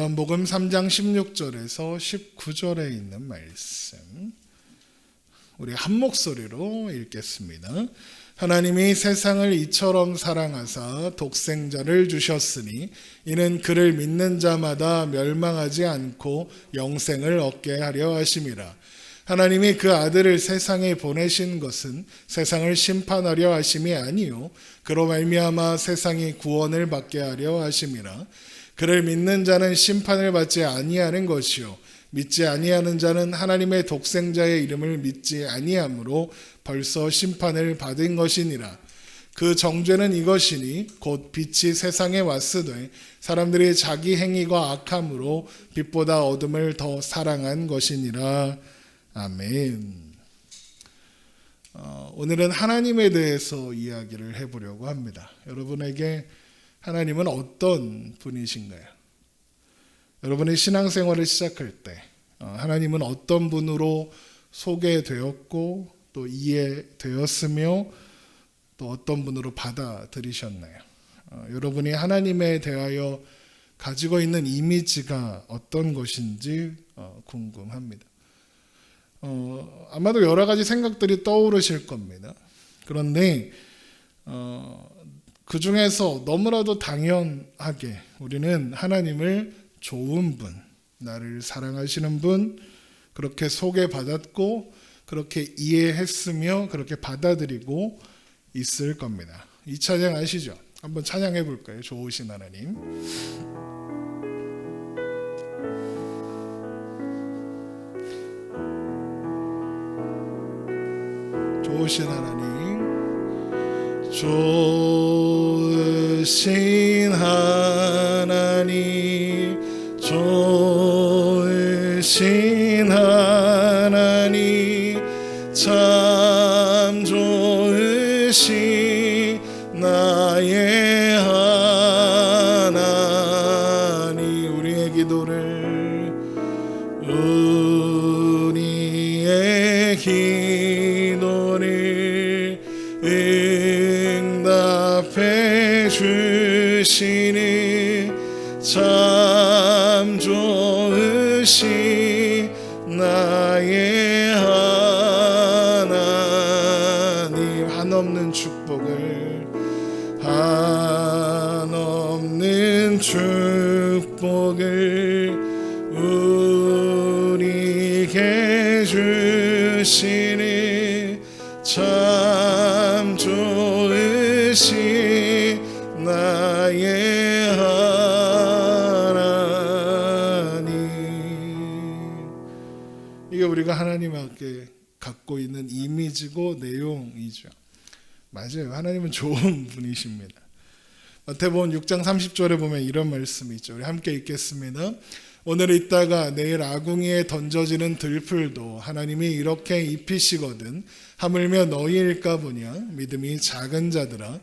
요한복음 3장 16절에서 19절에 있는 말씀, 우리 한 목소리로 읽겠습니다. 하나님이 세상을 이처럼 사랑하사 독생자를 주셨으니 이는 그를 믿는 자마다 멸망하지 않고 영생을 얻게 하려 하심이라. 하나님이 그 아들을 세상에 보내신 것은 세상을 심판하려 하심이 아니요 그로 말미암아 세상이 구원을 받게 하려 하심이라. 그를 믿는 자는 심판을 받지 아니하는 것이요 믿지 아니하는 자는 하나님의 독생자의 이름을 믿지 아니하므로 벌써 심판을 받은 것이니라. 그 정죄는 이것이니 곧 빛이 세상에 왔으되 사람들이 자기 행위가 악함으로 빛보다 어둠을 더 사랑한 것이니라. 아멘. 오늘은 하나님에 대해서 이야기를 해보려고 합니다. 여러분에게 하나님은 어떤 분이신가요? 여러분의 신앙생활을 시작할 때 하나님은 어떤 분으로 소개되었고 또 이해되었으며 또 어떤 분으로 받아들이셨나요? 여러분이 하나님에 대하여 가지고 있는 이미지가 어떤 것인지 궁금합니다. 아마도 여러 가지 생각들이 떠오르실 겁니다. 그런데 그 중에서 너무나도 당연하게 우리는 하나님을 좋은 분, 나를 사랑하시는 분, 그렇게 소개받았고 그렇게 이해했으며 그렇게 받아들이고 있을 겁니다. 이 찬양 아시죠? 한번 찬양해 볼까요? 좋으신 하나님. 좋으신 하나님, 좋으신 하나님, 좋으신 하나님, 참 좋으신 나의 하나님. 우리의 기도를, 우리의 기도를 응답해 주시니 참 좋으신 나의 하나님. 한없는 축복을, 한없는 축복을 우리에게 주시니 참 좋으신 나의 하나님. 이게 우리가 하나님 앞에 갖고 있는 이미지고 내용이죠. 맞아요. 하나님은 좋은 분이십니다. 마태복음 6장 30절에 보면 이런 말씀이 있죠. 우리 함께 읽겠습니다. 오늘 있다가 내일 아궁이에 던져지는 들풀도 하나님이 이렇게 입히시거든 하물며 너희일까 보냐. 믿음이 작은 자들아,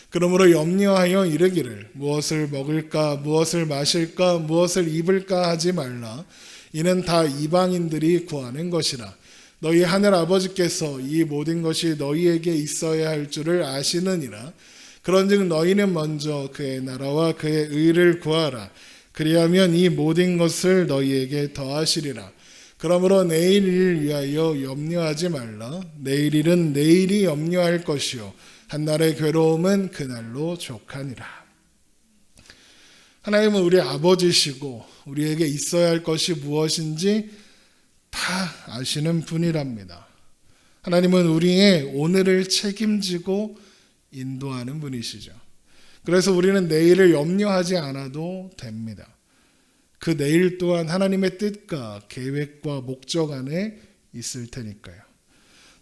그러므로 염려하여 이르기를 무엇을 먹을까 무엇을 마실까 무엇을 입을까 하지 말라. 이는 다 이방인들이 구하는 것이라. 너희 하늘 아버지께서 이 모든 것이 너희에게 있어야 할 줄을 아시느니라. 그런즉 너희는 먼저 그의 나라와 그의 의를 구하라. 그리하면 이 모든 것을 너희에게 더하시리라. 그러므로 내일 일을 위하여 염려하지 말라. 내일 일은 내일이 염려할 것이요 한날의 괴로움은 그날로 족하니라. 하나님은 우리 아버지시고 우리에게 있어야 할 것이 무엇인지 다 아시는 분이랍니다. 하나님은 우리의 오늘을 책임지고 인도하는 분이시죠. 그래서 우리는 내일을 염려하지 않아도 됩니다. 그 내일 또한 하나님의 뜻과 계획과 목적 안에 있을 테니까요.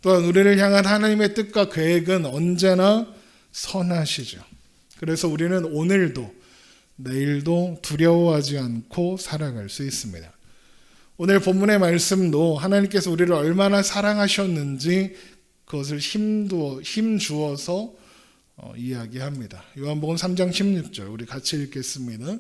또한 우리를 향한 하나님의 뜻과 계획은 언제나 선하시죠. 그래서 우리는 오늘도 내일도 두려워하지 않고 살아갈 수 있습니다. 오늘 본문의 말씀도 하나님께서 우리를 얼마나 사랑하셨는지 그것을 힘주어서 이야기합니다. 요한복음 3장 16절 우리 같이 읽겠습니다.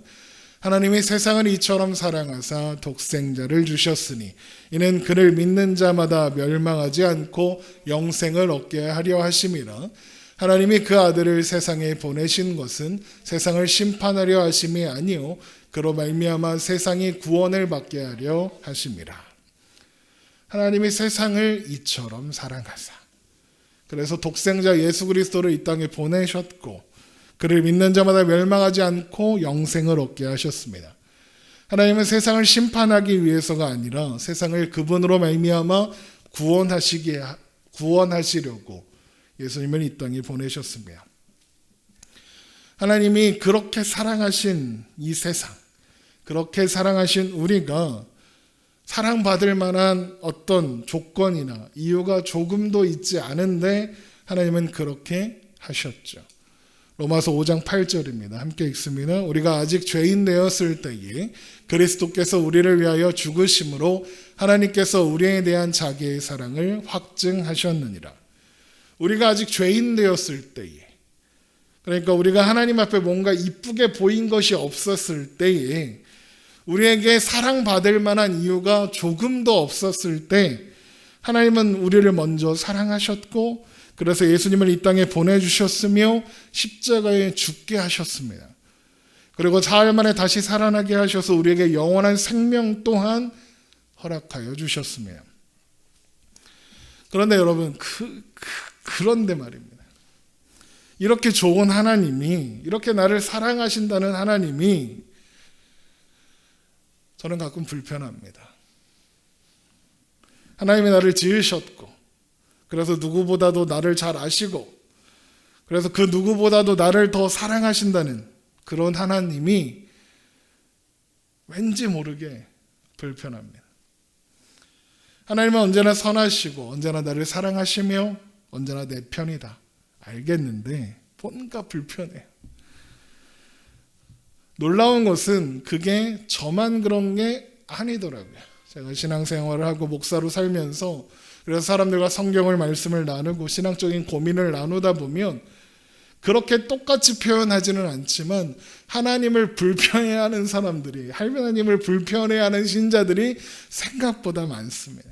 하나님이 세상을 이처럼 사랑하사 독생자를 주셨으니 이는 그를 믿는 자마다 멸망하지 않고 영생을 얻게 하려 하심이라. 하나님이 그 아들을 세상에 보내신 것은 세상을 심판하려 하심이 아니요 그로 말미암아 세상이 구원을 받게 하려 하심이라. 하나님이 세상을 이처럼 사랑하사 그래서 독생자 예수 그리스도를 이 땅에 보내셨고 그를 믿는 자마다 멸망하지 않고 영생을 얻게 하셨습니다. 하나님은 세상을 심판하기 위해서가 아니라 세상을 그분으로 말미암아 구원하시려고 예수님을 이 땅에 보내셨습니다. 하나님이 그렇게 사랑하신 이 세상, 그렇게 사랑하신 우리가 사랑받을 만한 어떤 조건이나 이유가 조금도 있지 않은데 하나님은 그렇게 하셨죠. 로마서 5장 8절입니다. 함께 읽습니다. 우리가 아직 죄인 되었을 때에 그리스도께서 우리를 위하여 죽으심으로 하나님께서 우리에 대한 자기의 사랑을 확증하셨느니라. 우리가 아직 죄인 되었을 때에, 그러니까 우리가 하나님 앞에 뭔가 이쁘게 보인 것이 없었을 때에, 우리에게 사랑받을 만한 이유가 조금도 없었을 때 하나님은 우리를 먼저 사랑하셨고 그래서 예수님을 이 땅에 보내주셨으며 십자가에 죽게 하셨습니다. 그리고 사흘 만에 다시 살아나게 하셔서 우리에게 영원한 생명 또한 허락하여 주셨습니다. 그런데 여러분 그런데 말입니다. 이렇게 좋은 하나님이, 이렇게 나를 사랑하신다는 하나님이 저는 가끔 불편합니다. 하나님이 나를 지으셨고 그래서 누구보다도 나를 잘 아시고 그래서 그 누구보다도 나를 더 사랑하신다는 그런 하나님이 왠지 모르게 불편합니다. 하나님은 언제나 선하시고 언제나 나를 사랑하시며 언제나 내 편이다 알겠는데 뭔가 불편해요. 놀라운 것은 그게 저만 그런 게 아니더라고요. 제가 신앙생활을 하고 목사로 살면서 그래서 사람들과 성경을 말씀을 나누고 신앙적인 고민을 나누다 보면 그렇게 똑같이 표현하지는 않지만 하나님을 불편해하는 사람들이, 하나님을 불편해하는 신자들이 생각보다 많습니다.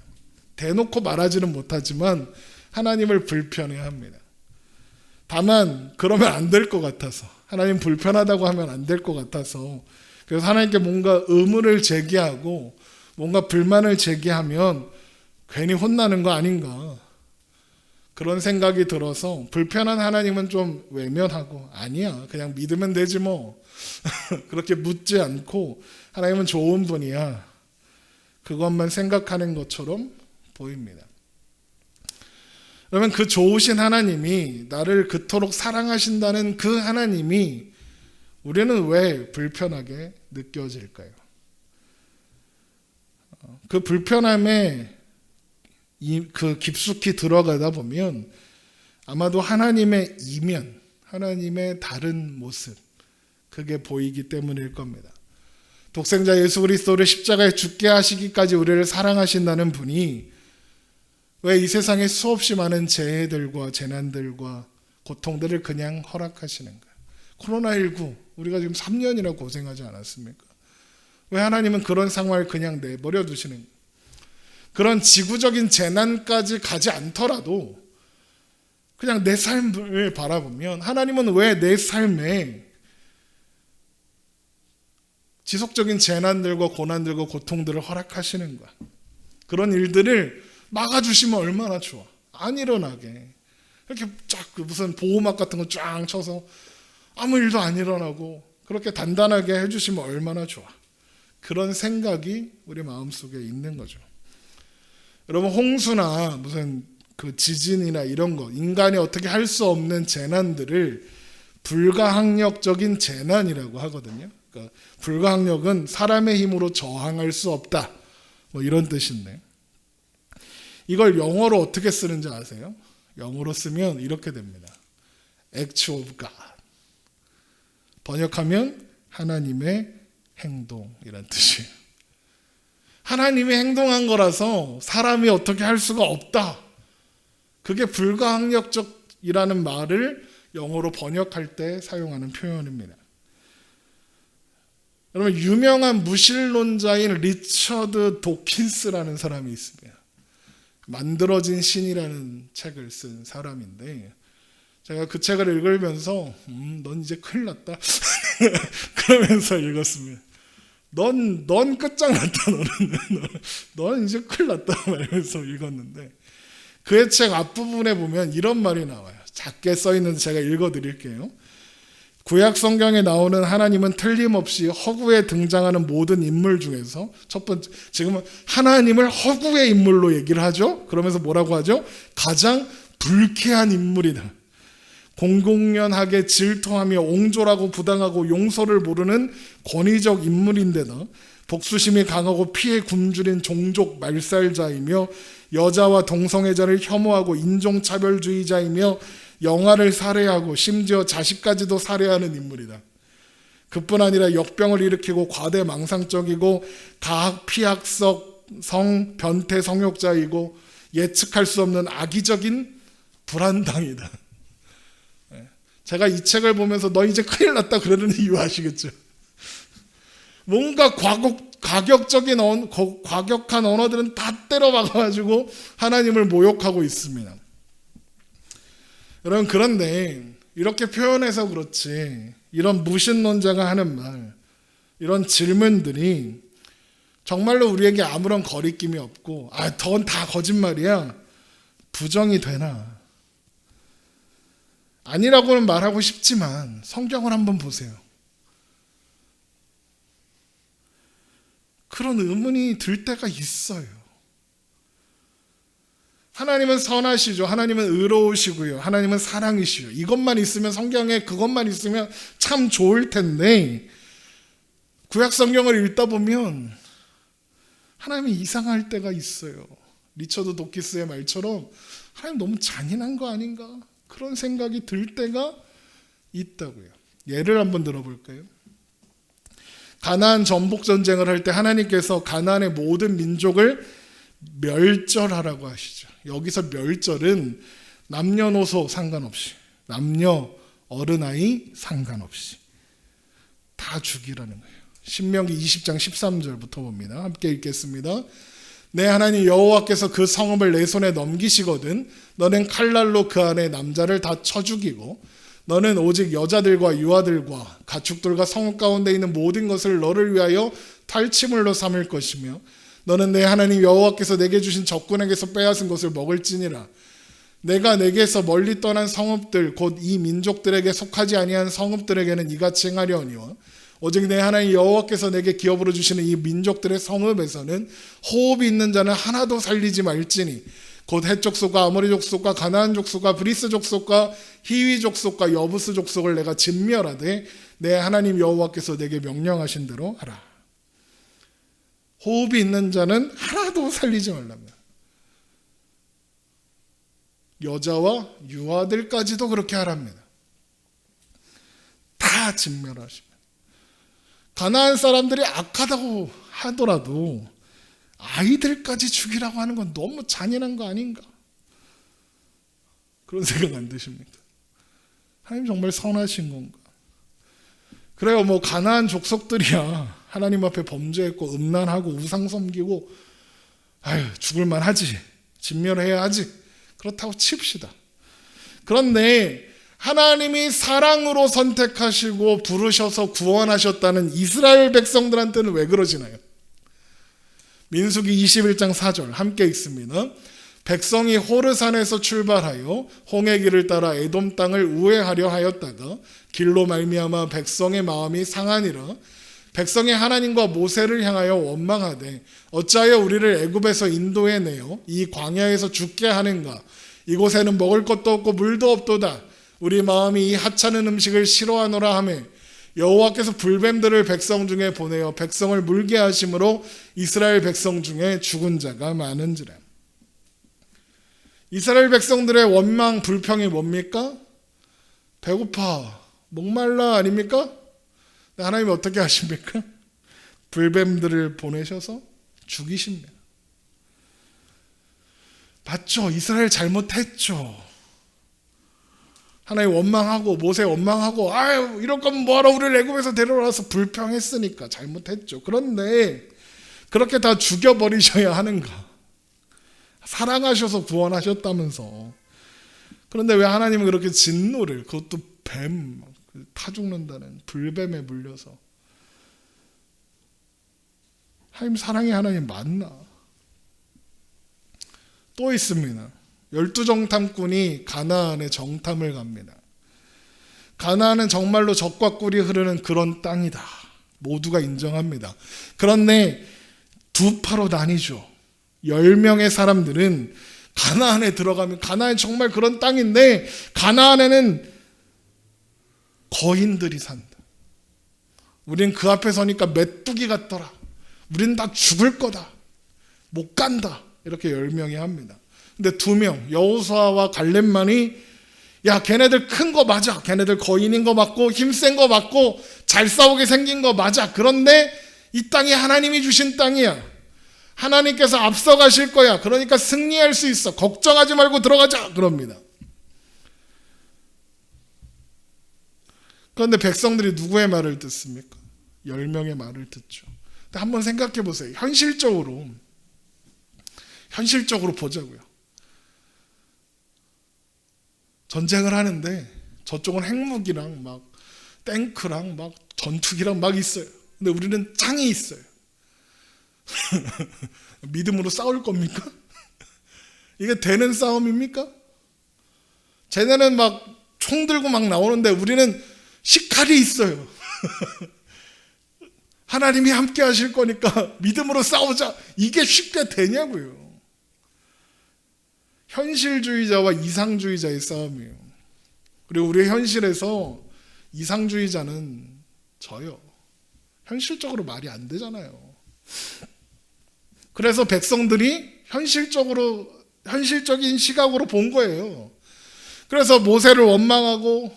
대놓고 말하지는 못하지만 하나님을 불편해합니다. 다만 그러면 안 될 것 같아서, 하나님 불편하다고 하면 안 될 것 같아서, 그래서 하나님께 뭔가 의문을 제기하고 뭔가 불만을 제기하면 괜히 혼나는 거 아닌가, 그런 생각이 들어서 불편한 하나님은 좀 외면하고 아니야 그냥 믿으면 되지 뭐 그렇게 묻지 않고 하나님은 좋은 분이야 그것만 생각하는 것처럼 보입니다. 그러면 그 좋으신 하나님이 나를 그토록 사랑하신다는 그 하나님이 우리는 왜 불편하게 느껴질까요? 그 불편함에 그 깊숙이 들어가다 보면 아마도 하나님의 이면, 하나님의 다른 모습, 그게 보이기 때문일 겁니다. 독생자 예수 그리스도를 십자가에 죽게 하시기까지 우리를 사랑하신다는 분이 왜 이 세상에 수없이 많은 재해들과 재난들과 고통들을 그냥 허락하시는가? 코로나19 우리가 지금 3년이나 고생하지 않았습니까? 왜 하나님은 그런 상황을 그냥 내버려 두시는가? 그런 지구적인 재난까지 가지 않더라도 그냥 내 삶을 바라보면 하나님은 왜 내 삶에 지속적인 재난들과 고난들과 고통들을 허락하시는가? 그런 일들을 막아주시면 얼마나 좋아. 안 일어나게. 이렇게 쫙 무슨 보호막 같은 거 쫙 쳐서 아무 일도 안 일어나고 그렇게 단단하게 해주시면 얼마나 좋아. 그런 생각이 우리 마음속에 있는 거죠. 여러분 홍수나 무슨 그 지진이나 이런 거, 인간이 어떻게 할 수 없는 재난들을 불가항력적인 재난이라고 하거든요. 그러니까 불가항력은 사람의 힘으로 저항할 수 없다. 뭐 이런 뜻인데. 이걸 영어로 어떻게 쓰는지 아세요? 영어로 쓰면 이렇게 됩니다. Act of God. 번역하면 하나님의 행동이란 뜻이에요. 하나님이 행동한 거라서 사람이 어떻게 할 수가 없다. 그게 불가항력적이라는 말을 영어로 번역할 때 사용하는 표현입니다. 여러분 유명한 무신론자인 리처드 도킨스라는 사람이 있습니다. 만들어진 신이라는 책을 쓴 사람인데 제가 그 책을 읽으면서 넌 이제 큰일 났다 그러면서 읽었습니다. 넌 끝장났다. 넌 이제 큰일 났다 말면서 읽었는데 그의 책 앞부분에 보면 이런 말이 나와요. 작게 써 있는데 제가 읽어드릴게요. 구약 성경에 나오는 하나님은 틀림없이 허구에 등장하는 모든 인물 중에서 첫 번째, 지금은 하나님을 허구의 인물로 얘기를 하죠. 그러면서 뭐라고 하죠? 가장 불쾌한 인물이다. 공공연하게 질투하며 옹졸하고 부당하고 용서를 모르는 권위적 인물인데다 복수심이 강하고 피에 굶주린 종족 말살자이며 여자와 동성애자를 혐오하고 인종차별주의자이며 영아를 살해하고 심지어 자식까지도 살해하는 인물이다. 그뿐 아니라 역병을 일으키고 과대망상적이고 가학 피학성 변태 성욕자이고 예측할 수 없는 악의적인 불안당이다. 제가 이 책을 보면서 너 이제 큰일 났다 그러는 이유 아시겠죠? 뭔가 과격한 언어들은 다 때려박아가지고 하나님을 모욕하고 있습니다. 여러분, 그런데 이렇게 표현해서 그렇지 이런 무신론자가 하는 말, 이런 질문들이 정말로 우리에게 아무런 거리낌이 없고 넌 다 거짓말이야 부정이 되나? 아니라고는 말하고 싶지만 성경을 한번 보세요. 그런 의문이 들 때가 있어요. 하나님은 선하시죠. 하나님은 의로우시고요. 하나님은 사랑이시죠. 이것만 있으면, 성경에 그것만 있으면 참 좋을 텐데 구약 성경을 읽다 보면 하나님이 이상할 때가 있어요. 리처드 도키스의 말처럼 하나님 너무 잔인한 거 아닌가? 그런 생각이 들 때가 있다고요. 예를 한번 들어볼까요? 가나안 전복 전쟁을 할 때 하나님께서 가나안의 모든 민족을 멸절하라고 하시죠. 여기서 멸절은 남녀노소 상관없이, 남녀 어른아이 상관없이 다 죽이라는 거예요. 신명기 20장 13절부터 봅니다. 함께 읽겠습니다. 내 하나님 여호와께서 그 성읍을 내 손에 넘기시거든 너는 칼날로 그 안에 남자를 다 쳐 죽이고 너는 오직 여자들과 유아들과 가축들과 성읍 가운데 있는 모든 것을 너를 위하여 탈취물로 삼을 것이며 너는 내 하나님 여호와께서 내게 주신 적군에게서 빼앗은 것을 먹을지니라. 내가 내게서 멀리 떠난 성읍들 곧 이 민족들에게 속하지 아니한 성읍들에게는 이같이 행하려니와 오직 내 하나님 여호와께서 내게 기업으로 주시는 이 민족들의 성읍에서는 호흡이 있는 자는 하나도 살리지 말지니 곧 헷 족속과 아모리 족속과 가나안 족속과 브리스 족속과 히위 족속과 여부스 족속을 내가 진멸하되 내 하나님 여호와께서 내게 명령하신 대로 하라. 호흡이 있는 자는 하나도 살리지 말랍니다. 여자와 유아들까지도 그렇게 하랍니다. 다 진멸하십니다. 가나안 사람들이 악하다고 하더라도 아이들까지 죽이라고 하는 건 너무 잔인한 거 아닌가? 그런 생각 안 드십니까? 하나님 정말 선하신 건가? 그래요, 뭐 가나안 족속들이야 하나님 앞에 범죄했고 음란하고 우상 섬기고 죽을만 하지, 진멸해야 하지, 그렇다고 칩시다. 그런데 하나님이 사랑으로 선택하시고 부르셔서 구원하셨다는 이스라엘 백성들한테는 왜 그러시나요? 민수기 21장 4절 함께 읽습니다. 백성이 호르산에서 출발하여 홍해 길을 따라 에돔 땅을 우회하려 하였다가 길로 말미암아 백성의 마음이 상하니라. 백성이 하나님과 모세를 향하여 원망하되 어찌하여 우리를 애굽에서 인도해 내어 이 광야에서 죽게 하는가? 이곳에는 먹을 것도 없고 물도 없도다. 우리 마음이 이 하찮은 음식을 싫어하노라 하며 여호와께서 불뱀들을 백성 중에 보내어 백성을 물게 하심으로 이스라엘 백성 중에 죽은 자가 많은지라. 이스라엘 백성들의 원망 불평이 뭡니까? 배고파, 목말라 아닙니까? 하나님이 어떻게 하십니까? 불뱀들을 보내셔서 죽이십니다. 맞죠? 이스라엘 잘못했죠. 하나님 원망하고 모세 원망하고 이럴 거면 뭐하러 우리를 애굽에서 데려와서 불평했으니까 잘못했죠. 그런데 그렇게 다 죽여버리셔야 하는가? 사랑하셔서 구원하셨다면서. 그런데 왜 하나님은 그렇게 진노를, 그것도 뱀 타 죽는다는 불뱀에 물려서 하나님 사랑의 하나님 맞나? 또 있습니다. 12정탐꾼이 가나안에 정탐을 갑니다. 가나안은 정말로 젖과 꿀이 흐르는 그런 땅이다. 모두가 인정합니다. 그런데 두 파로 나뉘죠. 10명의 사람들은 가나안에 들어가면 가나안 정말 그런 땅인데 가나안에는 거인들이 산다. 우린 그 앞에 서니까 메뚜기 같더라. 우린 다 죽을 거다. 못 간다. 이렇게 10명이 합니다. 근데 2명 여호수아와 갈렙만이 야 걔네들 큰 거 맞아. 걔네들 거인인 거 맞고 힘센 거 맞고 잘 싸우게 생긴 거 맞아. 그런데 이 땅이 하나님이 주신 땅이야. 하나님께서 앞서가실 거야. 그러니까 승리할 수 있어. 걱정하지 말고 들어가자. 그럽니다. 그런데 백성들이 누구의 말을 듣습니까? 10명의 말을 듣죠. 근데 한번 생각해 보세요. 현실적으로 보자고요. 전쟁을 하는데 저쪽은 핵무기랑 막 탱크랑 막 전투기랑 막 있어요. 근데 우리는 짱이 있어요. 믿음으로 싸울 겁니까? 이게 되는 싸움입니까? 쟤네는 막 총 들고 막 나오는데 우리는 식칼이 있어요. 하나님이 함께 하실 거니까 믿음으로 싸우자. 이게 쉽게 되냐고요. 현실주의자와 이상주의자의 싸움이에요. 그리고 우리의 현실에서 이상주의자는 져요. 현실적으로 말이 안 되잖아요. 그래서 백성들이 현실적인 시각으로 본 거예요. 그래서 모세를 원망하고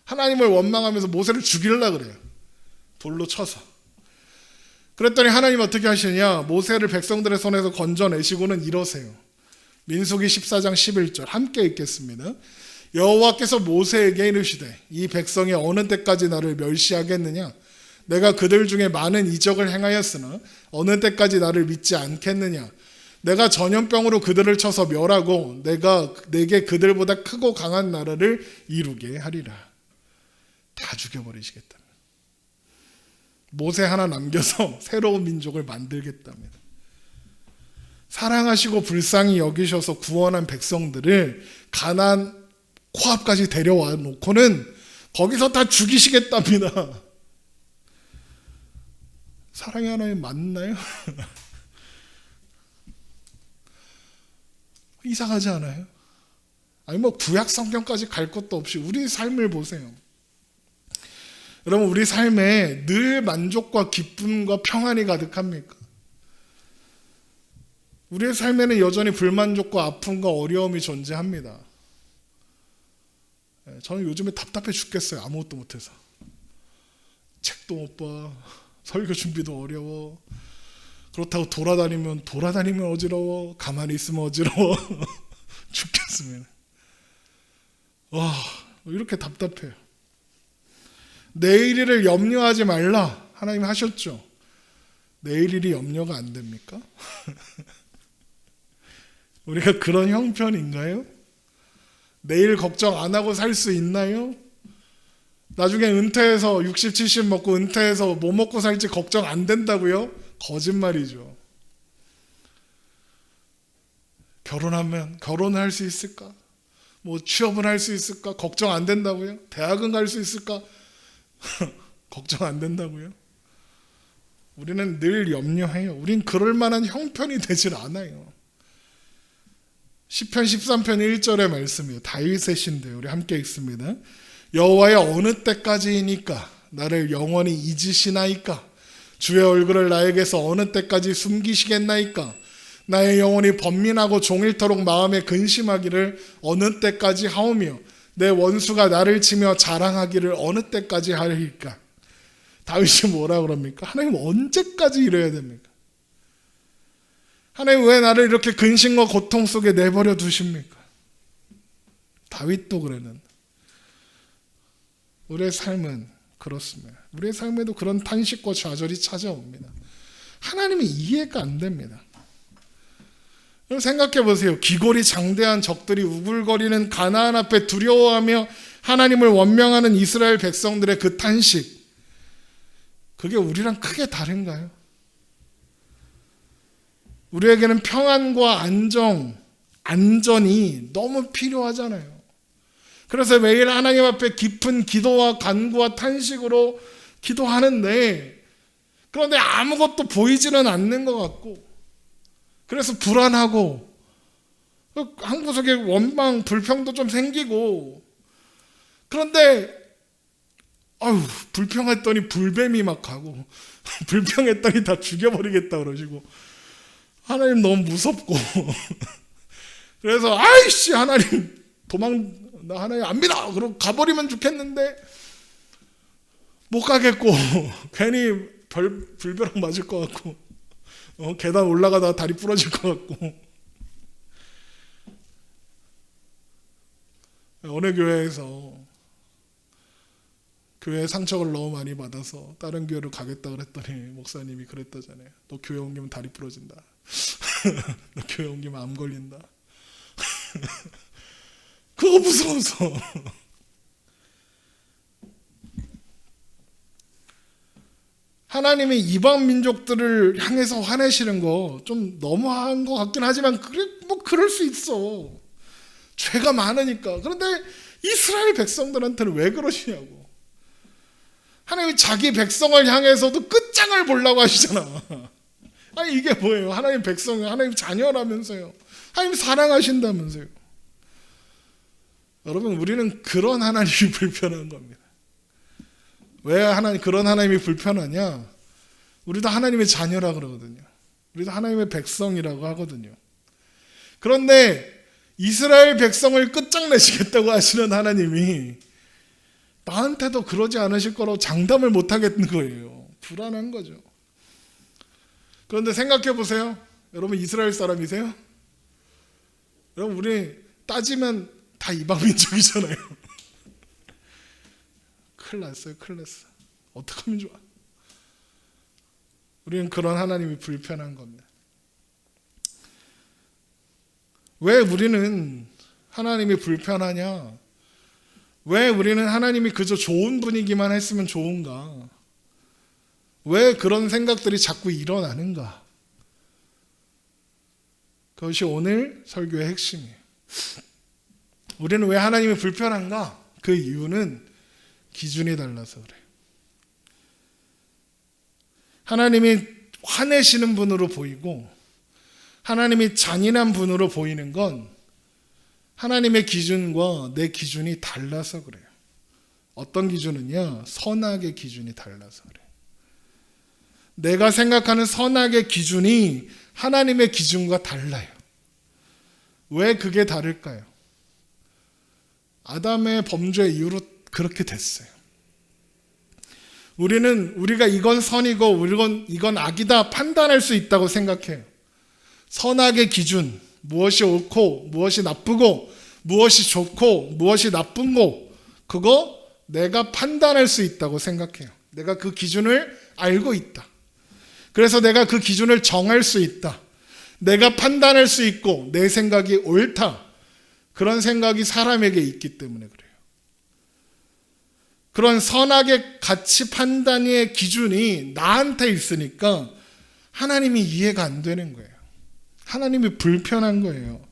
하나님을 원망하면서 모세를 죽이려고 그래요. 돌로 쳐서. 그랬더니 하나님 어떻게 하시냐? 모세를 백성들의 손에서 건져내시고는 이러세요. 민수기 14장 11절 함께 읽겠습니다. 여호와께서 모세에게 이르시되 이 백성이 어느 때까지 나를 멸시하겠느냐? 내가 그들 중에 많은 이적을 행하였으나 어느 때까지 나를 믿지 않겠느냐? 내가 전염병으로 그들을 쳐서 멸하고 내가 내게 그들보다 크고 강한 나라를 이루게 하리라. 다 죽여버리시겠다. 모세 하나 남겨서 새로운 민족을 만들겠답니다. 사랑하시고 불쌍히 여기셔서 구원한 백성들을 가나안 코앞까지 데려와 놓고는 거기서 다 죽이시겠답니다. 사랑의 하나님 맞나요? 이상하지 않아요? 아니 뭐 구약 성경까지 갈 것도 없이 우리 삶을 보세요. 여러분 우리 삶에 늘 만족과 기쁨과 평안이 가득합니까? 우리의 삶에는 여전히 불만족과 아픔과 어려움이 존재합니다. 저는 요즘에 답답해 죽겠어요. 아무것도 못해서. 책도 못 봐. 설교 준비도 어려워. 그렇다고 돌아다니면 어지러워. 가만히 있으면 어지러워. 죽겠습니다. 와, 이렇게 답답해요. 내일 일을 염려하지 말라. 하나님 하셨죠. 내일 일이 염려가 안 됩니까? 우리가 그런 형편인가요? 내일 걱정 안 하고 살 수 있나요? 나중에 은퇴해서 60, 70 먹고 은퇴해서 뭐 먹고 살지 걱정 안 된다고요? 거짓말이죠. 결혼하면 결혼을 할 수 있을까? 뭐 취업을 할 수 있을까? 걱정 안 된다고요? 대학은 갈 수 있을까? 걱정 안 된다고요? 우리는 늘 염려해요. 우린 그럴 만한 형편이 되질 않아요. 시편 13편 1절의 말씀이에요. 다윗의 시인데요. 우리 함께 읽습니다. 여호와여 어느 때까지이니까 나를 영원히 잊으시나이까? 주의 얼굴을 나에게서 어느 때까지 숨기시겠나이까? 나의 영혼이 번민하고 종일토록 마음에 근심하기를 어느 때까지 하오며 내 원수가 나를 치며 자랑하기를 어느 때까지 하리까? 다윗이 뭐라 그럽니까? 하나님 언제까지 이래야 됩니까? 하나님 왜 나를 이렇게 근심과 고통 속에 내버려 두십니까? 다윗도 그랬는데 우리의 삶은 그렇습니다. 우리의 삶에도 그런 탄식과 좌절이 찾아옵니다. 하나님이 이해가 안 됩니다. 생각해 보세요. 기골이 장대한 적들이 우글거리는 가나안 앞에 두려워하며 하나님을 원망하는 이스라엘 백성들의 그 탄식, 그게 우리랑 크게 다른가요? 우리에게는 평안과 안전이 너무 필요하잖아요. 그래서 매일 하나님 앞에 깊은 기도와 간구와 탄식으로 기도하는데, 그런데 아무것도 보이지는 않는 것 같고, 그래서 불안하고, 한 구석에 원망, 불평도 좀 생기고, 그런데 불평했더니 불뱀이 막 가고 불평했더니 다 죽여버리겠다 그러시고, 하나님 너무 무섭고 그래서 아이씨 하나님 나 하나님 안 믿어 그러고 가버리면 좋겠는데 못 가겠고 괜히 불벼락 맞을 것 같고 계단 올라가다가 다리 부러질 것 같고. 어느 교회에서 교회 상처를 너무 많이 받아서 다른 교회로 가겠다 그랬더니 목사님이 그랬다잖아요. 너 교회 옮기면 다리 부러진다. 너 교회 옮기면 암 걸린다. 그거 무서워서. 하나님이 이방 민족들을 향해서 화내시는 거 좀 너무한 것 같긴 하지만 그럴 수 있어. 죄가 많으니까. 그런데 이스라엘 백성들한테는 왜 그러시냐고. 하나님이 자기 백성을 향해서도 끝장을 보려고 하시잖아. 아니 이게 뭐예요? 하나님 백성, 하나님 자녀라면서요. 하나님 사랑하신다면서요. 여러분, 우리는 그런 하나님이 불편한 겁니다. 왜 그런 하나님이 불편하냐? 우리도 하나님의 자녀라 그러거든요. 우리도 하나님의 백성이라고 하거든요. 그런데 이스라엘 백성을 끝장내시겠다고 하시는 하나님이 나한테도 그러지 않으실 거라고 장담을 못 하겠는 거예요. 불안한 거죠. 그런데 생각해 보세요. 여러분 이스라엘 사람이세요? 여러분 우리 따지면 다 이방 민족이잖아요. 큰일 났어요. 큰일 났어. 어떡하면 좋아. 우리는 그런 하나님이 불편한 겁니다. 왜 우리는 하나님이 불편하냐? 왜 우리는 하나님이 그저 좋은 분이기만 했으면 좋은가? 왜 그런 생각들이 자꾸 일어나는가? 그것이 오늘 설교의 핵심이에요. 우리는 왜 하나님이 불편한가? 그 이유는 기준이 달라서 그래요. 하나님이 화내시는 분으로 보이고 하나님이 잔인한 분으로 보이는 건 하나님의 기준과 내 기준이 달라서 그래요. 어떤 기준은요? 선악의 기준이 달라서 그래요. 내가 생각하는 선악의 기준이 하나님의 기준과 달라요. 왜 그게 다를까요? 아담의 범죄 이후로 그렇게 됐어요. 우리가 이건 선이고 이건 악이다 판단할 수 있다고 생각해요. 선악의 기준, 무엇이 옳고 무엇이 나쁘고 무엇이 좋고 무엇이 나쁜 거, 그거 내가 판단할 수 있다고 생각해요. 내가 그 기준을 알고 있다. 그래서 내가 그 기준을 정할 수 있다. 내가 판단할 수 있고 내 생각이 옳다. 그런 생각이 사람에게 있기 때문에 그래요. 그런 선악의 가치 판단의 기준이 나한테 있으니까 하나님이 이해가 안 되는 거예요. 하나님이 불편한 거예요.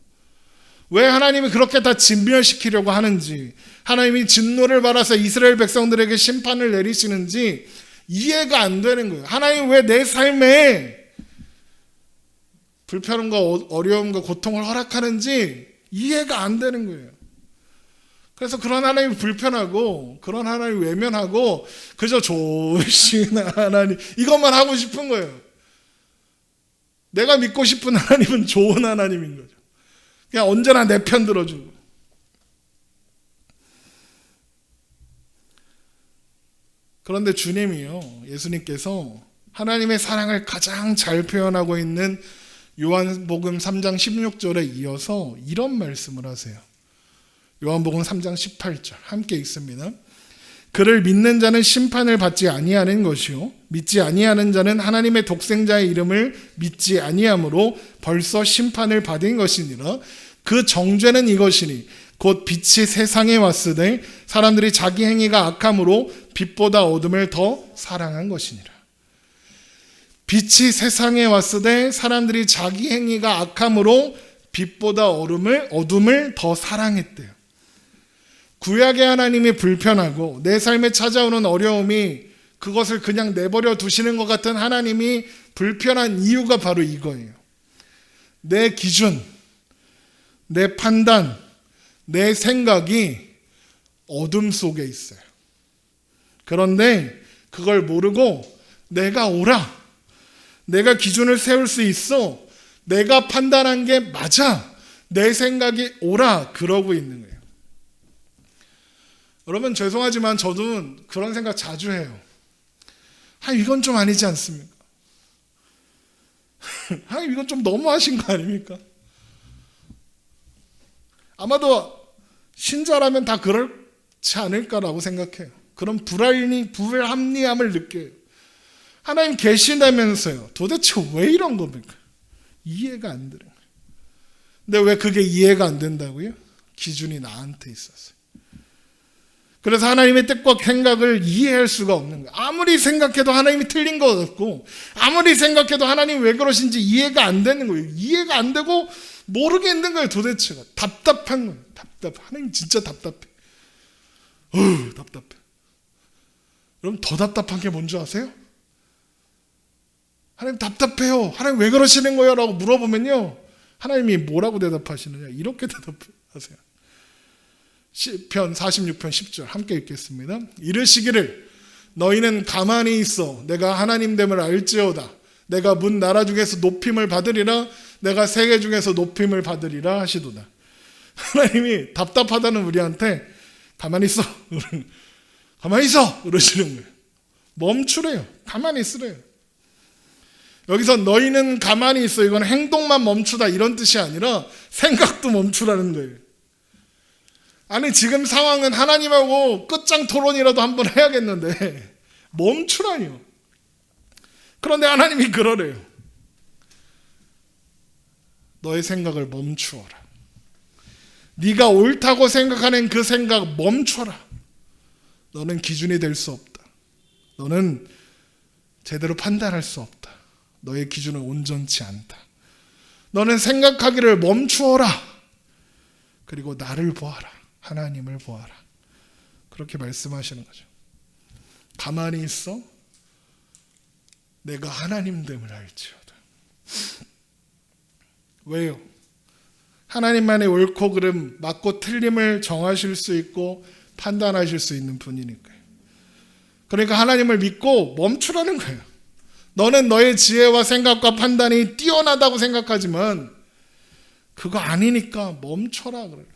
왜 하나님이 그렇게 다 진멸시키려고 하는지, 하나님이 진노를 받아서 이스라엘 백성들에게 심판을 내리시는지 이해가 안 되는 거예요. 하나님 왜 내 삶에 불편함과 어려움과 고통을 허락하는지 이해가 안 되는 거예요. 그래서 그런 하나님이 불편하고 그런 하나님 외면하고 그저 좋으신 하나님 이것만 하고 싶은 거예요. 내가 믿고 싶은 하나님은 좋은 하나님인 거죠. 그냥 언제나 내 편 들어주고. 그런데 주님이요, 예수님께서 하나님의 사랑을 가장 잘 표현하고 있는 요한복음 3장 16절에 이어서 이런 말씀을 하세요. 요한복음 3장 18절 함께 읽습니다. 그를 믿는 자는 심판을 받지 아니하는 것이요 믿지 아니하는 자는 하나님의 독생자의 이름을 믿지 아니함으로 벌써 심판을 받은 것이니라. 그 정죄는 이것이니 곧 빛이 세상에 왔으되 사람들이 자기 행위가 악함으로 빛보다 어둠을 더 사랑한 것이니라. 빛이 세상에 왔으되 사람들이 자기 행위가 악함으로 빛보다 어둠을 더 사랑했대요. 구약의 하나님이 불편하고 내 삶에 찾아오는 어려움이 그것을 그냥 내버려 두시는 것 같은 하나님이 불편한 이유가 바로 이거예요. 내 기준, 내 판단, 내 생각이 어둠 속에 있어요. 그런데 그걸 모르고 내가 옳아, 내가 기준을 세울 수 있어, 내가 판단한 게 맞아, 내 생각이 옳아, 그러고 있는 거예요. 여러분 죄송하지만 저도 그런 생각 자주 해요. 이건 좀 아니지 않습니까? 이건 좀 너무하신 거 아닙니까? 아마도 신자라면 다 그렇지 않을까라고 생각해요. 그런 불합리함을 느껴요. 하나님 계시다면서요. 도대체 왜 이런 겁니까? 이해가 안 들어요. 근데 왜 그게 이해가 안 된다고요? 기준이 나한테 있었어요. 그래서 하나님의 뜻과 생각을 이해할 수가 없는 거예요. 아무리 생각해도 하나님이 틀린 것 같고, 아무리 생각해도 하나님이 왜 그러신지 이해가 안 되는 거예요. 이해가 안 되고 모르겠는 거예요. 도대체가 답답한 거예요. 하나님 진짜 답답해. 답답해. 여러분 더 답답한 게 뭔지 아세요? 하나님 답답해요. 하나님 왜 그러시는 거예요? 라고 물어보면요, 하나님이 뭐라고 대답하시느냐, 이렇게 대답하세요. 시편 46편 10절 함께 읽겠습니다. 이르시기를 너희는 가만히 있어 내가 하나님됨을 알지어다. 내가 문 나라 중에서 높임을 받으리라. 내가 세계 중에서 높임을 받으리라 하시도다. 하나님이 답답하다는 우리한테 가만히 있어, 가만히 있어 그러시는 거예요. 멈추래요. 가만히 있으래요. 여기서 너희는 가만히 있어, 이건 행동만 멈추다 이런 뜻이 아니라 생각도 멈추라는 거예요. 아니 지금 상황은 하나님하고 끝장 토론이라도 한번 해야겠는데 멈추라니요. 그런데 하나님이 그러래요. 너의 생각을 멈추어라. 네가 옳다고 생각하는 그 생각 멈춰라. 너는 기준이 될 수 없다. 너는 제대로 판단할 수 없다. 너의 기준은 온전치 않다. 너는 생각하기를 멈추어라. 그리고 나를 보아라. 하나님을 보아라. 그렇게 말씀하시는 거죠. 가만히 있어. 내가 하나님됨을 알지어다. 왜요? 하나님만의 옳고 그름, 맞고 틀림을 정하실 수 있고 판단하실 수 있는 분이니까요. 그러니까 하나님을 믿고 멈추라는 거예요. 너는 너의 지혜와 생각과 판단이 뛰어나다고 생각하지만 그거 아니니까 멈춰라 그래요.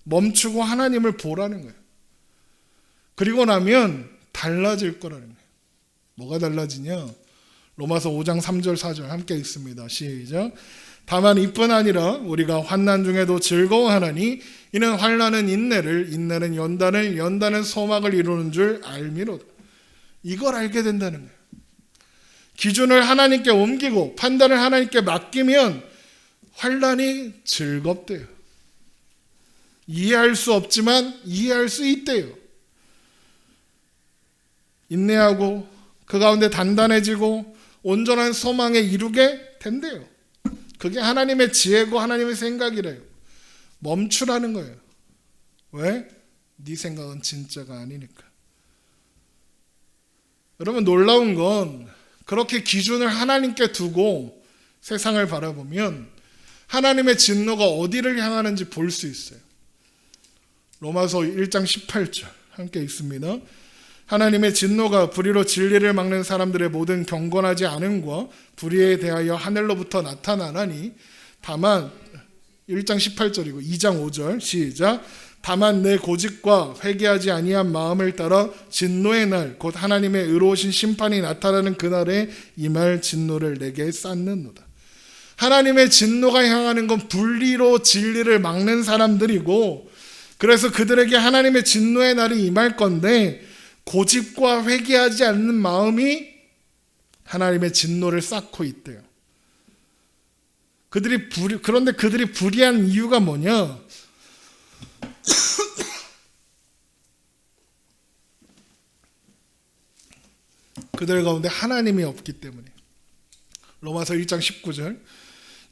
멈추고 하나님을 보라는 거예요. 그리고 나면 달라질 거라는 거예요. 뭐가 달라지냐? 로마서 5장 3절 4절 함께 읽습니다. 시작. 다만 이뿐 아니라 우리가 환난 중에도 즐거워하나니 이는 환난은 인내를, 인내는 연단을, 연단은 소망을 이루는 줄 알미로다. 이걸 알게 된다는 거예요. 기준을 하나님께 옮기고 판단을 하나님께 맡기면 환난이 즐겁대요. 이해할 수 없지만 이해할 수 있대요. 인내하고 그 가운데 단단해지고 온전한 소망에 이루게 된대요. 그게 하나님의 지혜고 하나님의 생각이래요. 멈추라는 거예요. 왜? 네 생각은 진짜가 아니니까. 여러분 놀라운 건 그렇게 기준을 하나님께 두고 세상을 바라보면 하나님의 진노가 어디를 향하는지 볼 수 있어요. 로마서 1장 18절 함께 읽습니다. 하나님의 진노가 불의로 진리를 막는 사람들의 모든 경건하지 않음과 불의에 대하여 하늘로부터 나타나나니 다만 1장 18절이고 2장 5절 시작. 다만 내 고집과 회개하지 아니한 마음을 따라 진노의 날 곧 하나님의 의로우신 심판이 나타나는 그날에 임할 진노를 내게 쌓는노다. 하나님의 진노가 향하는 건 불의로 진리를 막는 사람들이고, 그래서 그들에게 하나님의 진노의 날이 임할 건데 고집과 회개하지 않는 마음이 하나님의 진노를 쌓고 있대요. 그런데 그들이 불의한 이유가 뭐냐? 그들 가운데 하나님이 없기 때문에. 로마서 1장 19절.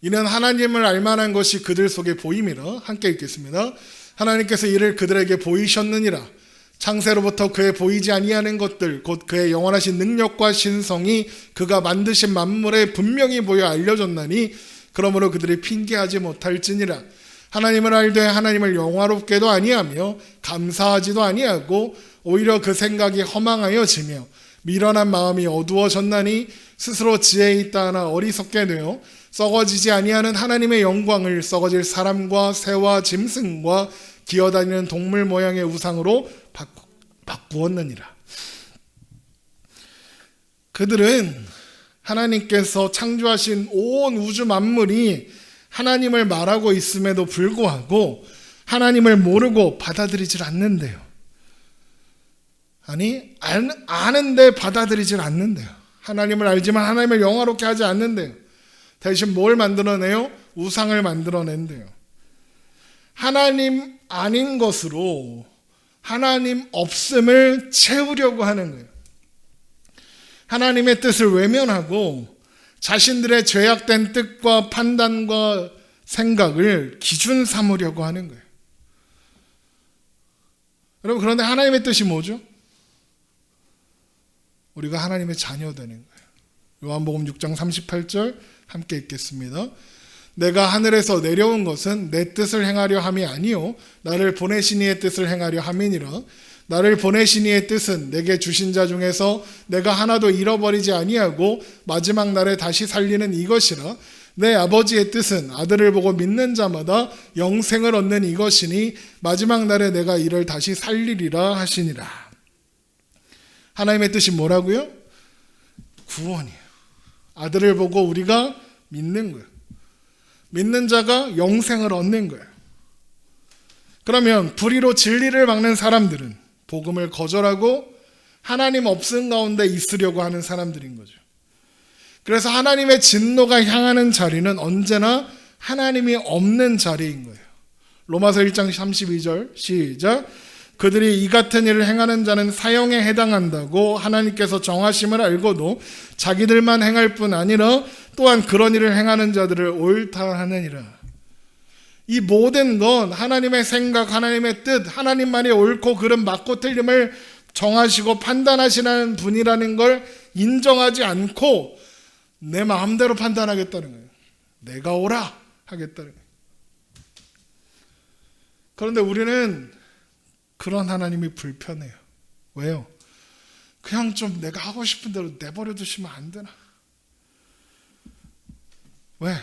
이는 하나님을 알만한 것이 그들 속에 보임이라. 함께 읽겠습니다. 하나님께서 이를 그들에게 보이셨느니라. 창세로부터 그의 보이지 아니하는 것들 곧 그의 영원하신 능력과 신성이 그가 만드신 만물에 분명히 보여 알려졌나니 그러므로 그들이 핑계하지 못할지니라. 하나님을 알되 하나님을 영화롭게도 아니하며 감사하지도 아니하고 오히려 그 생각이 허망하여지며 미련한 마음이 어두워졌나니 스스로 지혜 있다 하나 어리석게 되어 썩어지지 아니하는 하나님의 영광을 썩어질 사람과 새와 짐승과 기어다니는 동물 모양의 우상으로 바꾸었느니라. 그들은 하나님께서 창조하신 온 우주 만물이 하나님을 말하고 있음에도 불구하고 하나님을 모르고 받아들이질 않는데요. 아니, 아는데 받아들이질 않는데요. 하나님을 알지만 하나님을 영화롭게 하지 않는데요. 대신 뭘 만들어내요? 우상을 만들어낸대요. 하나님 아닌 것으로 하나님 없음을 채우려고 하는 거예요. 하나님의 뜻을 외면하고 자신들의 죄악된 뜻과 판단과 생각을 기준 삼으려고 하는 거예요. 여러분, 그런데 하나님의 뜻이 뭐죠? 우리가 하나님의 자녀 되는 거예요. 요한복음 6장 38절 함께 읽겠습니다. 내가 하늘에서 내려온 것은 내 뜻을 행하려 함이 아니요 나를 보내신 이의 뜻을 행하려 함이니라. 나를 보내신 이의 뜻은 내게 주신 자 중에서 내가 하나도 잃어버리지 아니하고 마지막 날에 다시 살리는 이것이라. 내 아버지의 뜻은 아들을 보고 믿는 자마다 영생을 얻는 이것이니 마지막 날에 내가 이를 다시 살리리라 하시니라. 하나님의 뜻이 뭐라고요? 구원이에요. 아들을 보고 우리가 믿는 거예요. 믿는 자가 영생을 얻는 거예요. 그러면 불의로 진리를 막는 사람들은 복음을 거절하고 하나님 없음 가운데 있으려고 하는 사람들인 거죠. 그래서 하나님의 진노가 향하는 자리는 언제나 하나님이 없는 자리인 거예요. 로마서 1장 32절 시작. 그들이 이 같은 일을 행하는 자는 사형에 해당한다고 하나님께서 정하심을 알고도 자기들만 행할 뿐 아니라 또한 그런 일을 행하는 자들을 옳다 하느니라. 이 모든 건 하나님의 생각, 하나님의 뜻, 하나님만이 옳고 그름, 맞고 틀림을 정하시고 판단하시는 분이라는 걸 인정하지 않고 내 마음대로 판단하겠다는 거예요. 내가 옳아 하겠다는 거예요. 그런데 우리는 그런 하나님이 불편해요. 왜요? 그냥 좀 내가 하고 싶은 대로 내버려 두시면 안 되나? 왜?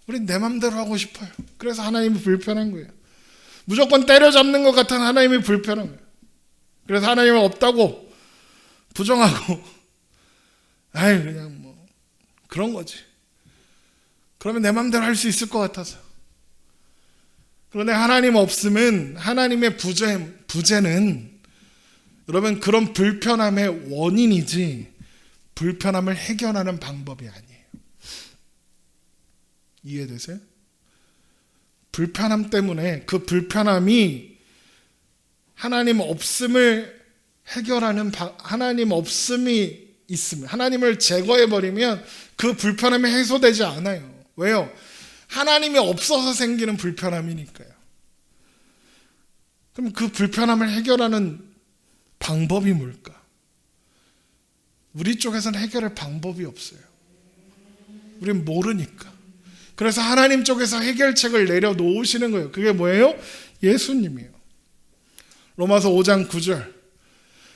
우린 내 맘대로 하고 싶어요. 그래서 하나님이 불편한 거예요. 무조건 때려잡는 것 같은 하나님이 불편한 거예요. 그래서 하나님은 없다고 부정하고 아이 그냥 뭐 그런 거지. 그러면 내 맘대로 할 수 있을 것 같아서. 그런데 하나님 없음은 하나님의 부재는 여러분 그런 불편함의 원인이지 불편함을 해결하는 방법이 아니에요. 이해되세요? 불편함 때문에 그 불편함이 하나님 없음을 해결하는 하나님 없음이 있으면 하나님을 제거해버리면 그 불편함이 해소되지 않아요. 왜요? 하나님이 없어서 생기는 불편함이니까요. 그럼 그 불편함을 해결하는 방법이 뭘까? 우리 쪽에서는 해결할 방법이 없어요. 우린 모르니까. 그래서 하나님 쪽에서 해결책을 내려놓으시는 거예요. 그게 뭐예요? 예수님이에요. 로마서 5장 9절.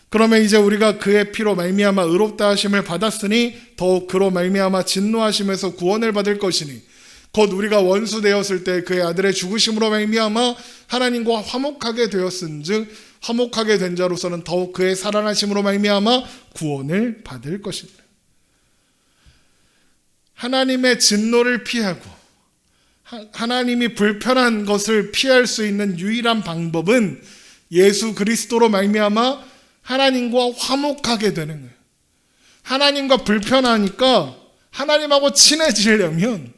그러면 이제 우리가 그의 피로 말미암아 의롭다 하심을 받았으니 더욱 그로 말미암아 진노하심에서 구원을 받을 것이니 곧 우리가 원수 되었을 때 그의 아들의 죽으심으로 말미암아 하나님과 화목하게 되었은즉 화목하게 된 자로서는 더욱 그의 살아나심으로 말미암아 구원을 받을 것이다. 하나님의 진노를 피하고 하나님이 불편한 것을 피할 수 있는 유일한 방법은 예수 그리스도로 말미암아 하나님과 화목하게 되는 거예요. 하나님과 불편하니까 하나님하고 친해지려면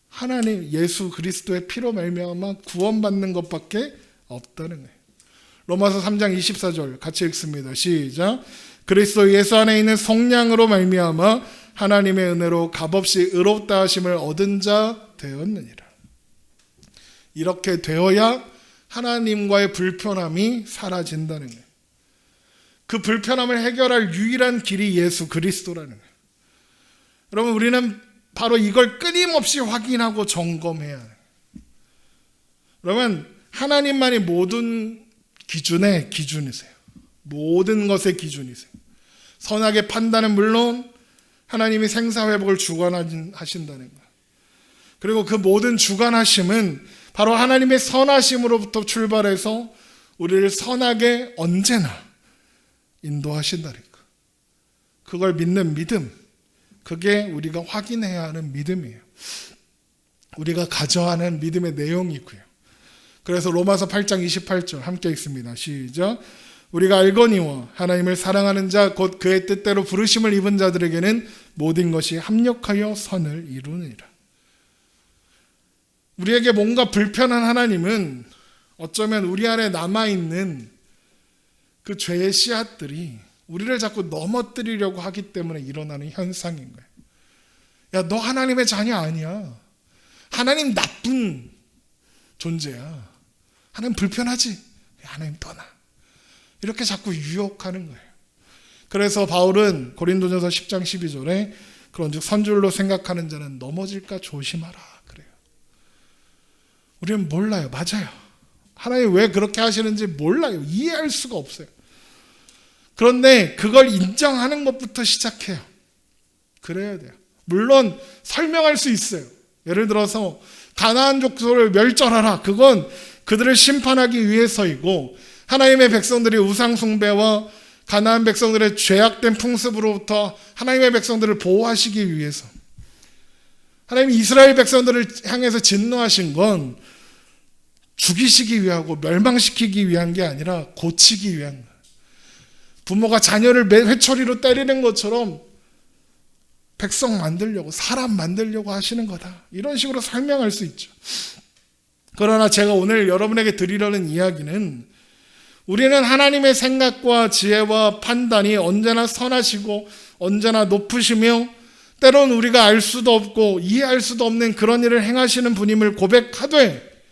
하나님 예수 그리스도의 피로 말미암아 구원받는 것밖에 없다는 거예요. 로마서 3장 24절 같이 읽습니다. 시작. 그리스도 예수 안에 있는 성령으로 말미암아 하나님의 은혜로 값없이 의롭다 하심을 얻은 자 되었느니라. 이렇게 되어야 하나님과의 불편함이 사라진다는 거예요. 그 불편함을 해결할 유일한 길이 예수 그리스도라는 거예요. 여러분, 우리는 바로 이걸 끊임없이 확인하고 점검해야 해요. 여러분, 하나님만이 모든 기준의 기준이세요. 모든 것의 기준이세요. 선악의 판단은 물론 하나님이 생사회복을 주관하신다는 거예요. 그리고 그 모든 주관하심은 바로 하나님의 선하심으로부터 출발해서 우리를 선하게 언제나 인도하신다니까. 그걸 믿는 믿음, 그게 우리가 확인해야 하는 믿음이에요. 우리가 가져가는 믿음의 내용이고요. 그래서 로마서 8장 28절 함께 읽습니다. 시작. 우리가 알거니와 하나님을 사랑하는 자 곧 그의 뜻대로 부르심을 입은 자들에게는 모든 것이 합력하여 선을 이루느니라. 우리에게 뭔가 불편한 하나님은 어쩌면 우리 안에 남아있는 그 죄의 씨앗들이 우리를 자꾸 넘어뜨리려고 하기 때문에 일어나는 현상인 거예요. 야, 너 하나님의 자녀 아니야. 하나님 나쁜 존재야. 하나님 불편하지? 하나님 떠나. 이렇게 자꾸 유혹하는 거예요. 그래서 바울은 고린도전서 10장 12절에 그런즉 선줄로 생각하는 자는 넘어질까 조심하라 그래요. 우리는 몰라요. 맞아요. 하나님 왜 그렇게 하시는지 몰라요. 이해할 수가 없어요. 그런데 그걸 인정하는 것부터 시작해요. 그래야 돼요. 물론 설명할 수 있어요. 예를 들어서 가나안 족속을 멸절하라. 그건 그들을 심판하기 위해서이고 하나님의 백성들이 우상 숭배와 가나안 백성들의 죄악된 풍습으로부터 하나님의 백성들을 보호하시기 위해서, 하나님이 이스라엘 백성들을 향해서 진노하신 건 죽이시기 위하고 멸망시키기 위한 게 아니라 고치기 위한 거예요. 부모가 자녀를 회초리로 때리는 것처럼 백성 만들려고, 사람 만들려고 하시는 거다. 이런 식으로 설명할 수 있죠. 그러나 제가 오늘 여러분에게 드리려는 이야기는 우리는 하나님의 생각과 지혜와 판단이 언제나 선하시고 언제나 높으시며 때론 우리가 알 수도 없고 이해할 수도 없는 그런 일을 행하시는 분임을 고백하되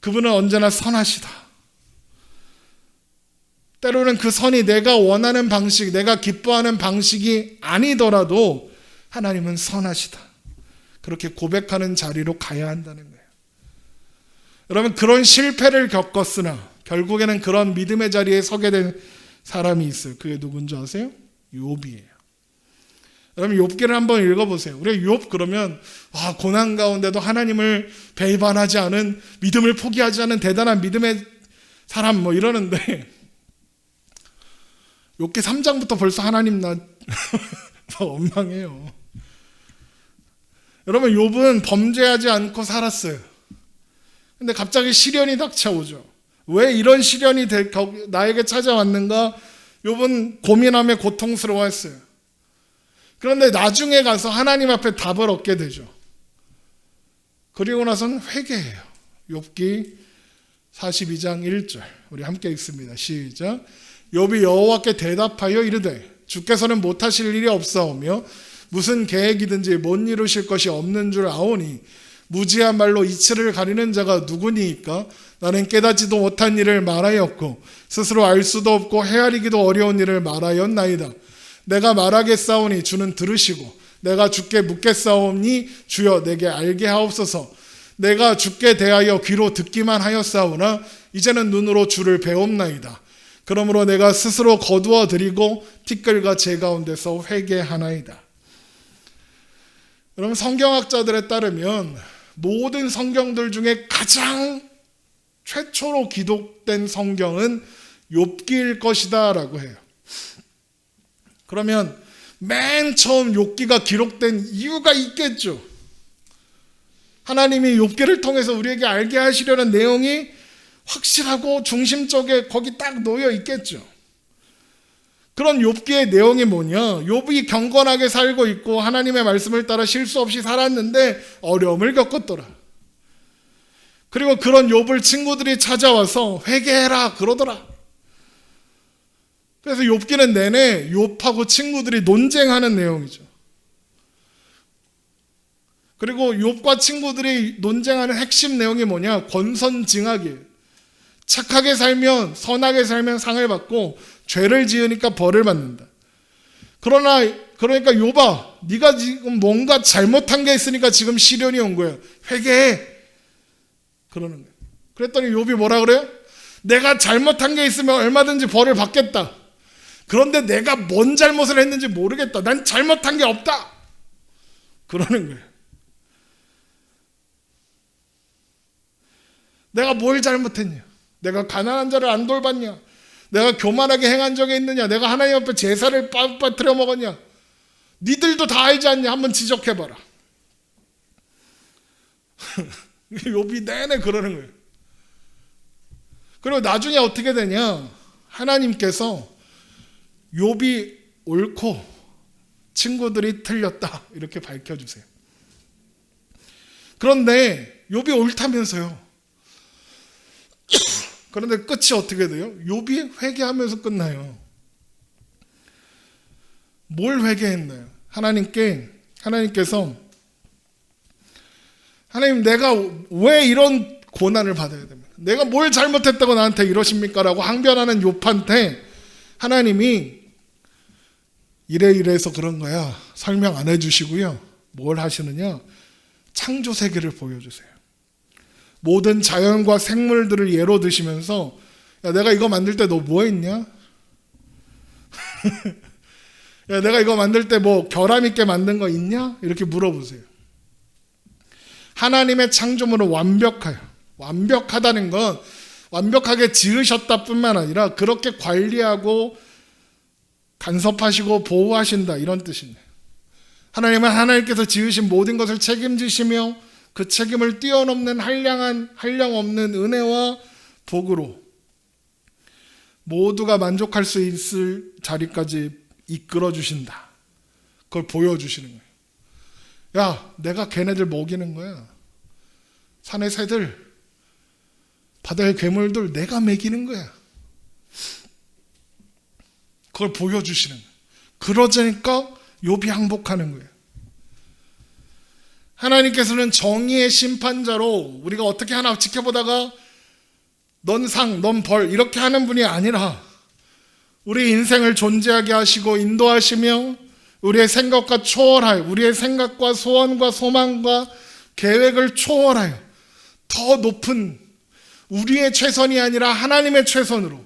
그분은 언제나 선하시다. 때로는 그 선이 내가 원하는 방식, 내가 기뻐하는 방식이 아니더라도 하나님은 선하시다. 그렇게 고백하는 자리로 가야 한다는 거예요. 여러분, 그런 실패를 겪었으나 결국에는 그런 믿음의 자리에 서게 된 사람이 있어요. 그게 누군지 아세요? 욥이에요. 여러분, 욥기를 한번 읽어보세요. 우리가 욥 그러면 고난 가운데도 하나님을 배반하지 않은, 믿음을 포기하지 않은 대단한 믿음의 사람 뭐 이러는데 욥기 3장부터 벌써 하나님 원망해요. 여러분, 욥은 범죄하지 않고 살았어요. 근데 갑자기 시련이 닥쳐오죠. 왜 이런 시련이 나에게 찾아왔는가? 욥은 고민하며 고통스러워했어요. 그런데 나중에 가서 하나님 앞에 답을 얻게 되죠. 그리고 나서는 회개해요. 욥기 42장 1절 우리 함께 읽습니다. 시작. 욥이 여호와께 대답하여 이르되 주께서는 못하실 일이 없사오며 무슨 계획이든지 못 이루실 것이 없는 줄 아오니 무지한 말로 이치를 가리는 자가 누구니이까? 나는 깨닫지도 못한 일을 말하였고 스스로 알 수도 없고 헤아리기도 어려운 일을 말하였나이다. 내가 말하겠사오니 주는 들으시고 내가 주께 묻겠사오니 주여 내게 알게 하옵소서. 내가 주께 대하여 귀로 듣기만 하였사오나 이제는 눈으로 주를 배옵나이다. 그러므로 내가 스스로 거두어 드리고 티끌과 재 가운데서 회개하나이다. 여러분, 성경학자들에 따르면 모든 성경들 중에 가장 최초로 기록된 성경은 욥기일 것이다 라고 해요. 그러면 맨 처음 욥기가 기록된 이유가 있겠죠. 하나님이 욥기를 통해서 우리에게 알게 하시려는 내용이 확실하고 중심적에 거기 딱 놓여 있겠죠. 그런 욥기의 내용이 뭐냐? 욥이 경건하게 살고 있고 하나님의 말씀을 따라 실수 없이 살았는데 어려움을 겪었더라. 그리고 그런 욥을 친구들이 찾아와서 회개해라 그러더라. 그래서 욥기는 내내 욥하고 친구들이 논쟁하는 내용이죠. 그리고 욥과 친구들이 논쟁하는 핵심 내용이 뭐냐? 권선징악이에요. 착하게 살면, 선하게 살면 상을 받고 죄를 지으니까 벌을 받는다. 그러니까 욥아, 네가 지금 뭔가 잘못한 게 있으니까 지금 시련이 온 거야. 회개해. 그러는 거예요. 그랬더니 욥이 뭐라 그래요? 내가 잘못한 게 있으면 얼마든지 벌을 받겠다. 그런데 내가 뭔 잘못을 했는지 모르겠다. 난 잘못한 게 없다. 그러는 거예요. 내가 뭘 잘못했냐? 내가 가난한 자를 안 돌봤냐? 내가 교만하게 행한 적이 있느냐? 내가 하나님 앞에 제사를 빠뜨려 먹었냐? 니들도 다 알지 않냐? 한번 지적해봐라. 욥이 내내 그러는 거예요. 그리고 나중에 어떻게 되냐? 하나님께서 욥이 옳고 친구들이 틀렸다 이렇게 밝혀주세요. 그런데 욥이 옳다면서요. 그런데 끝이 어떻게 돼요? 욥이 회개하면서 끝나요. 뭘 회개했나요? 하나님께서 하나님, 내가 왜 이런 고난을 받아야 됩니까? 내가 뭘 잘못했다고 나한테 이러십니까? 라고 항변하는 욥한테 하나님이 이래서 그런 거야 설명 안 해주시고요. 뭘 하시느냐? 창조 세계를 보여주세요. 모든 자연과 생물들을 예로 드시면서, 야, 내가 이거 만들 때 너 뭐 했냐? 야, 내가 이거 만들 때 뭐 결함 있게 만든 거 있냐? 이렇게 물어보세요. 하나님의 창조물은 완벽하다는 건 완벽하게 지으셨다 뿐만 아니라 그렇게 관리하고 간섭하시고 보호하신다, 이런 뜻입니다. 하나님은 하나님께서 지으신 모든 것을 책임지시며 그 책임을 뛰어넘는 한량 없는 은혜와 복으로 모두가 만족할 수 있을 자리까지 이끌어 주신다. 그걸 보여주시는 거예요. 야, 내가 걔네들 먹이는 거야. 산의 새들, 바다의 괴물들 내가 먹이는 거야. 그걸 보여주시는 거예요. 그러자니까 욥이 항복하는 거예요. 하나님께서는 정의의 심판자로 우리가 어떻게 하나 지켜보다가 넌 상, 넌 벌 이렇게 하는 분이 아니라 우리 인생을 존재하게 하시고 인도하시며 우리의 생각과 초월하여, 우리의 생각과 소원과 소망과 계획을 초월하여 더 높은 우리의 최선이 아니라 하나님의 최선으로,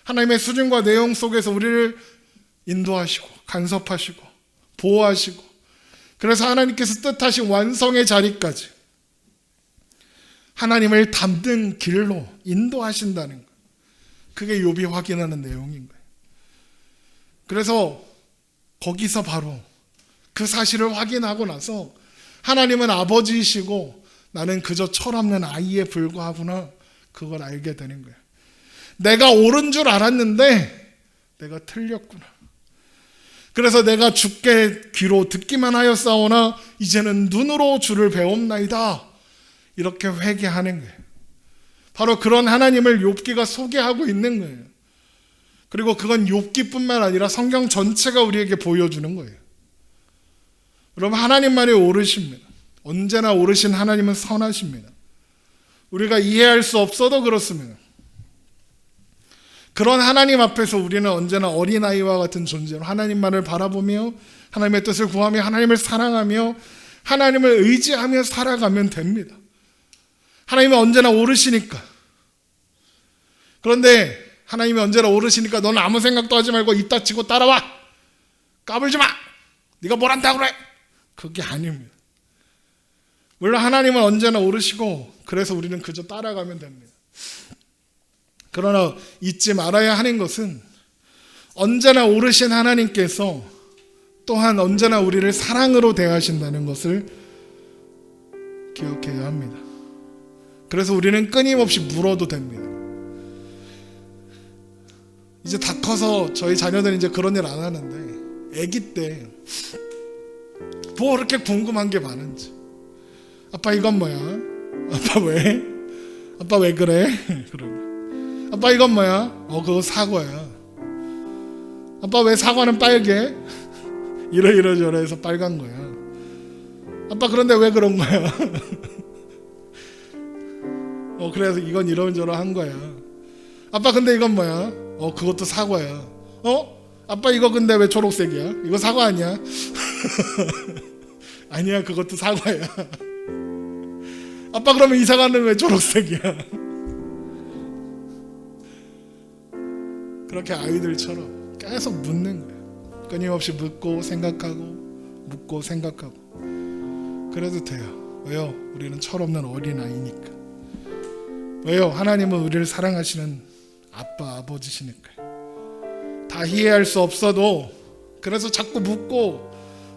하나님의 수준과 내용 속에서 우리를 인도하시고 간섭하시고 보호하시고, 그래서 하나님께서 뜻하신 완성의 자리까지 하나님을 담는 길로 인도하신다는 거예요. 그게 욥이 확인하는 내용인 거예요. 그래서 거기서 바로 그 사실을 확인하고 나서 하나님은 아버지이시고 나는 그저 철없는 아이에 불과하구나, 그걸 알게 되는 거예요. 내가 옳은 줄 알았는데 내가 틀렸구나. 그래서 내가 주께 귀로 듣기만 하였사오나 이제는 눈으로 주를 배웁나이다, 이렇게 회개하는 거예요. 바로 그런 하나님을 욥기가 소개하고 있는 거예요. 그리고 그건 욥기뿐만 아니라 성경 전체가 우리에게 보여주는 거예요. 여러분, 하나님만이 옳으십니다. 언제나 옳으신 하나님은 선하십니다. 우리가 이해할 수 없어도 그렇습니다. 그런 하나님 앞에서 우리는 언제나 어린아이와 같은 존재로 하나님만을 바라보며 하나님의 뜻을 구하며 하나님을 사랑하며 하나님을 의지하며 살아가면 됩니다. 하나님은 언제나 옳으시니까. 그런데 하나님이 언제나 옳으시니까 너는 아무 생각도 하지 말고 입 닥치고 따라와. 까불지 마. 네가 뭘 한다고 그래. 그게 아닙니다. 물론 하나님은 언제나 옳으시고 그래서 우리는 그저 따라가면 됩니다. 그러나 잊지 말아야 하는 것은 언제나 옳으신 하나님께서 또한 언제나 우리를 사랑으로 대하신다는 것을 기억해야 합니다. 그래서 우리는 끊임없이 물어도 됩니다. 이제 다 커서 저희 자녀들은 이제 그런 일 안 하는데 아기 때 뭐 그렇게 궁금한 게 많은지, 아빠 이건 뭐야? 아빠 왜? 아빠 왜 그래? 그러고 아빠 이건 뭐야? 그거 사과야. 아빠 왜 사과는 빨개? 이러저러해서 빨간 거야. 아빠 그런데 왜 그런 거야? 그래서 이건 이런저런 거야. 아빠 근데 이건 뭐야? 그것도 사과야. 아빠 이거 근데 왜 초록색이야? 이거 사과 아니야? 아니야, 그것도 사과야. 아빠 그러면 이 사과는 왜 초록색이야? 그렇게 아이들처럼 계속 묻는 거야. 끊임없이 묻고 생각하고 그래도 돼요. 왜요? 우리는 철없는 어린아이니까. 왜요? 하나님은 우리를 사랑하시는 아빠, 아버지시니까요. 다 이해할 수 없어도 그래서 자꾸 묻고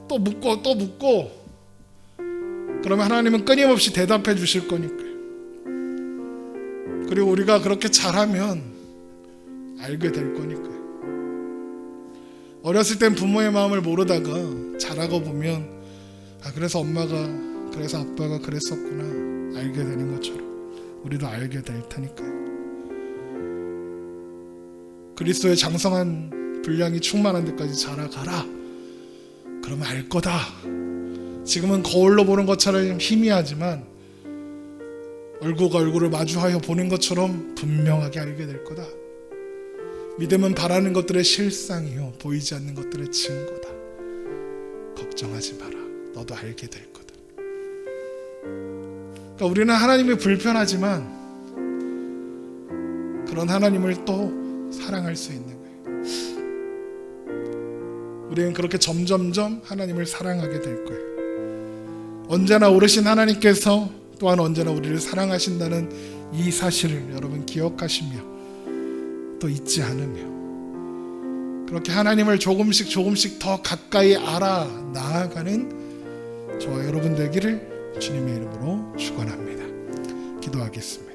또 묻고 그러면 하나님은 끊임없이 대답해 주실 거니까요. 그리고 우리가 그렇게 잘하면 알게 될 거니까요. 어렸을 땐 부모의 마음을 모르다가 자라고 보면 그래서 엄마가 그래서 아빠가 그랬었구나 알게 되는 것처럼 우리도 알게 될 테니까요. 그리스도의 장성한 분량이 충만한 데까지 자라가라. 그러면 알 거다. 지금은 거울로 보는 것처럼 희미하지만 얼굴과 얼굴을 마주하여 보는 것처럼 분명하게 알게 될 거다. 믿음은 바라는 것들의 실상이요 보이지 않는 것들의 증거다. 걱정하지 마라. 너도 알게 될 거다. 그러니까 우리는 하나님이 불편하지만 그런 하나님을 또 사랑할 수 있는 거예요. 우리는 그렇게 점점점 하나님을 사랑하게 될 거예요. 언제나 오르신 하나님께서 또한 언제나 우리를 사랑하신다는 이 사실을 여러분 기억하시며 또 잊지 않으며 그렇게 하나님을 조금씩 더 가까이 알아 나아가는 저와 여러분 되기를 주님의 이름으로 축원합니다. 기도하겠습니다.